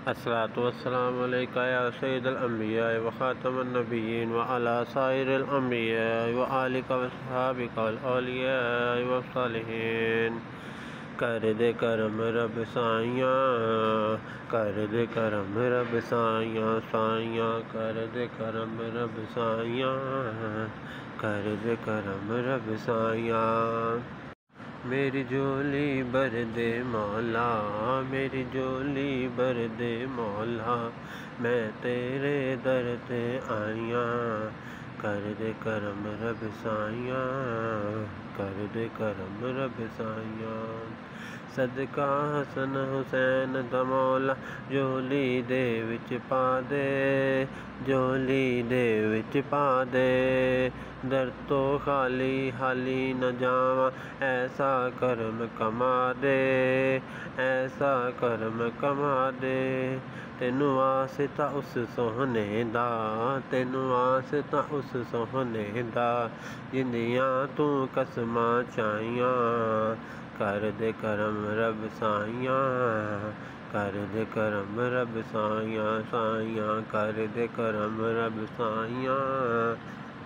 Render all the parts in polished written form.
अस्सलातु वस्सलामु अलैका या सय्यिदल अंबिया व खातमन नबिय्यीन व अला साइरिल अंबिया व आलिका व सहाबिका वल औलिया व सालिहीन। कर दे करम रब साइयाँ, कर दे करम रब साइयाँ साइयाँ, कर दे करम रब साइयाँ, कर दे करम रब साइयाँ। मेरी झोली भर दे मौला, मेरी झोली भर दे मौला, मैं तेरे दर ते आइयाँ। कर दे करम रब साइयाँ, कर दे करम रब साइयाँ। सदका हसन हुसैन दा मौला, झोली दे विच पा दे, झोली दे विच पा दे। दर तो खाली हाली न जावां, ऐसा करम कमा दे, ऐसा करम कमा दे। तेनू वास्ता उस सोहने दा, तेनू वास्ता उस सोहने दा, जिंदियां तू कसमां चाहियां। कर दे करम रब साइयाँ, कर दे करम रब साइयाँ साइयाँ, कर दे करम रब साइयाँ,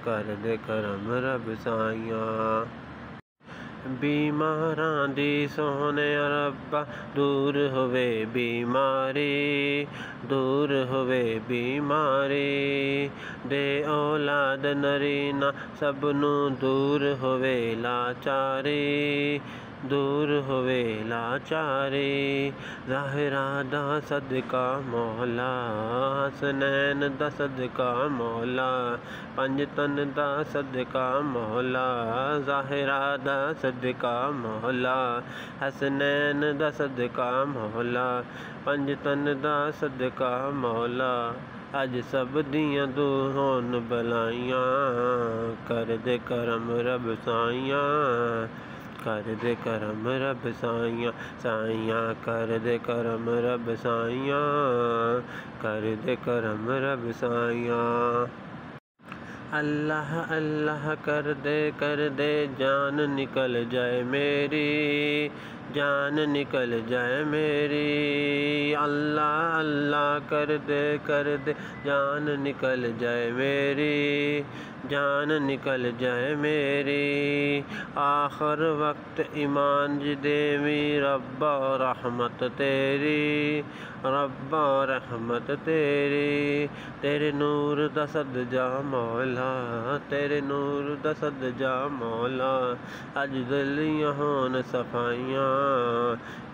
कर दे करम रब साइयाँ। बीमारां दी सोहने रब्बा, दूर होवे बीमारी, दूर होवे बीमारी। दे औलाद नरीना सबनू, दूर होवे लाचारी, दूर होवे लाचारी। ज़ाहिरा दा सदका मौला, हसनैन दा सदका मौला, पंज तन दा सदका मौला। ज़ाहिरा दा सदका मौला, हसनैन दा सदका मौला, पंज तन दा सदका मौला। अज सब दियां दूर होन बलाइयां, कर दे करम रब साइयाँ, कर दे करम रब साइयाँ साइयाँ, कर दे करम रब साइयाँ, कर दे करम रब साइयाँ। अल्लाह अल्लाह कर दे जान निकल जाए मेरी, जान निकल जाए मेरी। अल्लाह अल्लाह कर दे जान निकल जाए मेरी, जान निकल जाए मेरी। आखिर वक्त ईमान ज देवी रब्बा रहमत तेरी, रब्बा रहमत तेरी। तेरे नूर दा सदजा मौला, तेरे नूर दा सदजा मौला। अज दिलियां होन सफाइयाँ,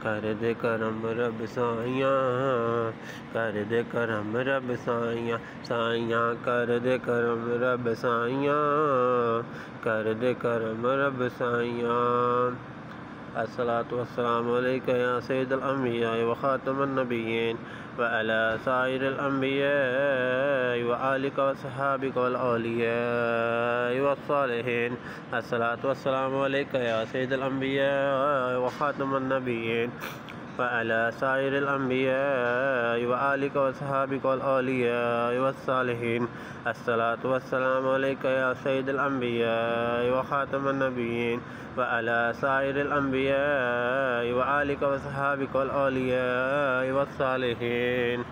कर दे करम रब साइयाँ, कर दे करम रब साइयाँ साइयाँ, कर दे करम रब साइयाँ, कर दे करम रब साइयाँ। अस्सलातु वस्सलामु अलैका या सय्यिदल अंबिया व खातमन नबिय्यीन व अला साइरिल अंबिया व आलिका व सहाबिका वल औलिया व सालिहीन। अस्सलातु वस्सलामु अलैका या सय्यिदल अंबिया व खातमन नबिय्यीन व अला साइरिल अंबिया व आलिका व सहाबिका वल औलिया व सालिहीन। अस्सलातु वस्सलामु अलैका या सय्यिदल अंबिया व खातमन नबिय्यीन व अला साइरिल अंबिया व आलिका व सहाबिका वल औलिया व सालिहीन।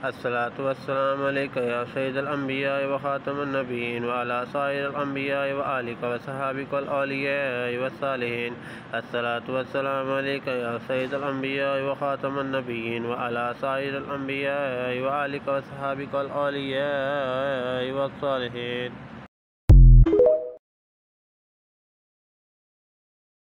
अस्सलातु वस्सलामु अलैका या सय्यिदल अंबिया व खातमन नबिय्यीन व अला साइरिल अंबिया व आलिका व सहाबिका वल औलिया व सालिहीन। अस्सलातु वस्सलामु अलैका या सय्यिदल अंबिया व खातमन नबिय्यीन व अला साइरिल अंबिया व आलिका व सहाबिका वल औलिया व सालिहीन।